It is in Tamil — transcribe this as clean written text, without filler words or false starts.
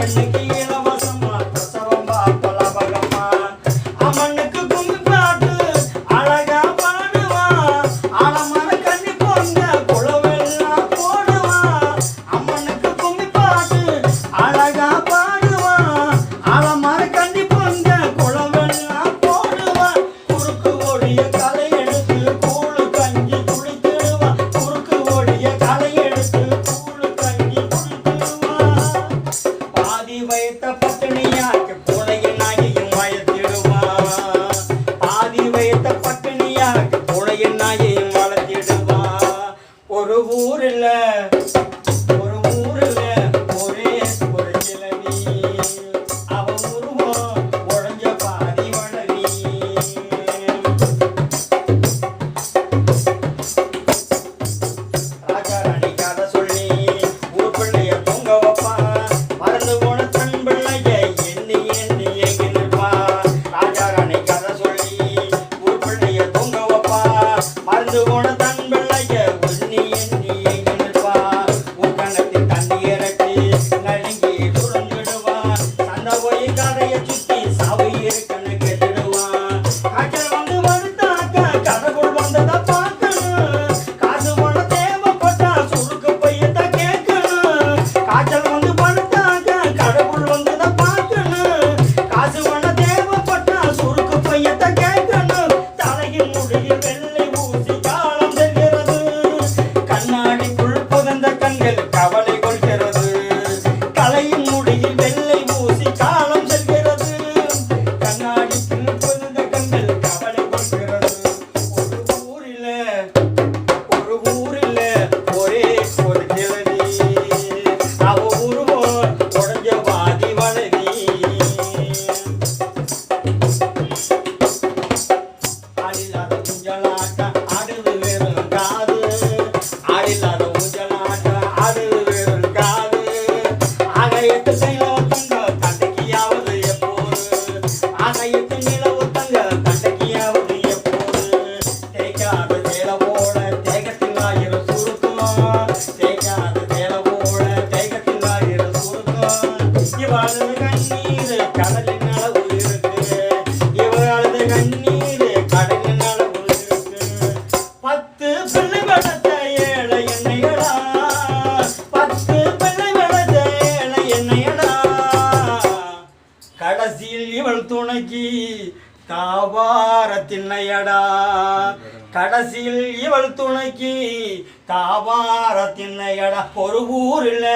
பெண்ணுக்கு இலவசமா பிரசவம் பார்க்கலாம் பகம்மா. அம்மனுக்கு கும்மி பாட்டு அழகா பாடுவான். ஆலமர கண்ணி பொங்க குளவெல்லாம் போடுவான். அம்மனுக்கு கும்மி பாட்டு அழகா பாடுவான். ஆலமர கண்ணி பொங்க குளவெல்லாம் போடுவான். குறுக்கு ஒடிய கலை எடுத்து கூழு கஞ்சி குடித்திடுவான். குறுக்கு ஒடிய கலை எடுத்து கூழு கஞ்சி குடித்திடுவான். பாதி வைத்த பட்டினியாக்கு புலையின் நாயையும் வளர்த்திடுவான். பாதி வைத்த பட்டினியாக்கு புலையின் நாயையும் வளர்த்திடுவான். ஒரு ஊரில் ஒரே ஒரு கிழவி. அவ உருவம் உடஞ்ச பாதி வளவி. ராஜாராணி கதை சொல்லி ஊர் பிள்ளைய தூங்க வைப்பான். மறந்து போன தன் பிள்ளைய எண்ணி எண்ணி ஏங்கி நிற்பான். ராஜாராணி கதை சொல்லி ஊர் பிள்ளைய தூங்க வைப்பான். மறந்து போன தன் பிள்ளைய எண்ணி எண்ணி ஏங்கி நிற்பான். ஊக்கணத்தில் தண்ணி இறக்கி நடுங்கி துறந்துடுவான். சண்டை போய் கதையை சுத்தி சாவு இருக்குன்னு கேட்டுடுவான். காய்ச்சல் வந்து வருத்தாக்க கடவுள் வந்ததை பார்க்கணும். காசு பணம் தேவைப்பட்டா சுருக்கு பையத்தை கேட்கணும். காய்ச்சல் வந்து படுத்தாக்க கடவுள் வந்ததை பார்க்கணும். காசு பணம் தேவைப்பட்டா சுருக்கு பையத்தை கேட்கணும். தலையின் முடியில் வெள்ளை ஊசி காலம் செல்கிறது. கண்ணாடிக்குள் புதந்த கண்கள் கவலை கொள்கிறது. தலையின் முடியில் வெள்ளை ஊசி காலம் செல்கிறது. கண்ணாடிக்குள் புதந்த கண்கள் கவலை கொள்கிறது. ஒரு ஊரில் ஒரே ஒரு கிழவி. அவ உருவம் உடஞ்ச பாதி வளவி. ஆடில்லாத ஊஞ்சலாட்டம் ஆடுது வெறும் காது. ஆடில்லாத ஊஞ்சலாட்டம் ஆடுது வெறும் காது. ஆகாயத்து நிலவத்தங்க தண்டைக்கியாவது எப்போது. ஆகாயத்து நிலவத்தங்க தண்டைக்கியாவது எப்போது. தேய்க்காத தேலவோட தேகத்தில் ஆயிரம் சுருக்கம். தேய்க்காத தேலவோட தேகத்தில் ஆயிரம் சுருக்கம். இவளது கண்ணீர் கடலின் அளவு இருக்கு. இவளது கண்ணீர் கடலின் அளவு இருக்கு. 10 பிள்ளை வளர்த்த ஏழை என்னையடா. 10 பிள்ளை வளர்த்த ஏழை என்னையடா. கடைசியில் இவள் துணைக்கு தாவார திண்ணையடா. கடைசியில் இவள் துணைக்கு தாவார திண்ணையடா. ஒரு ஊரில்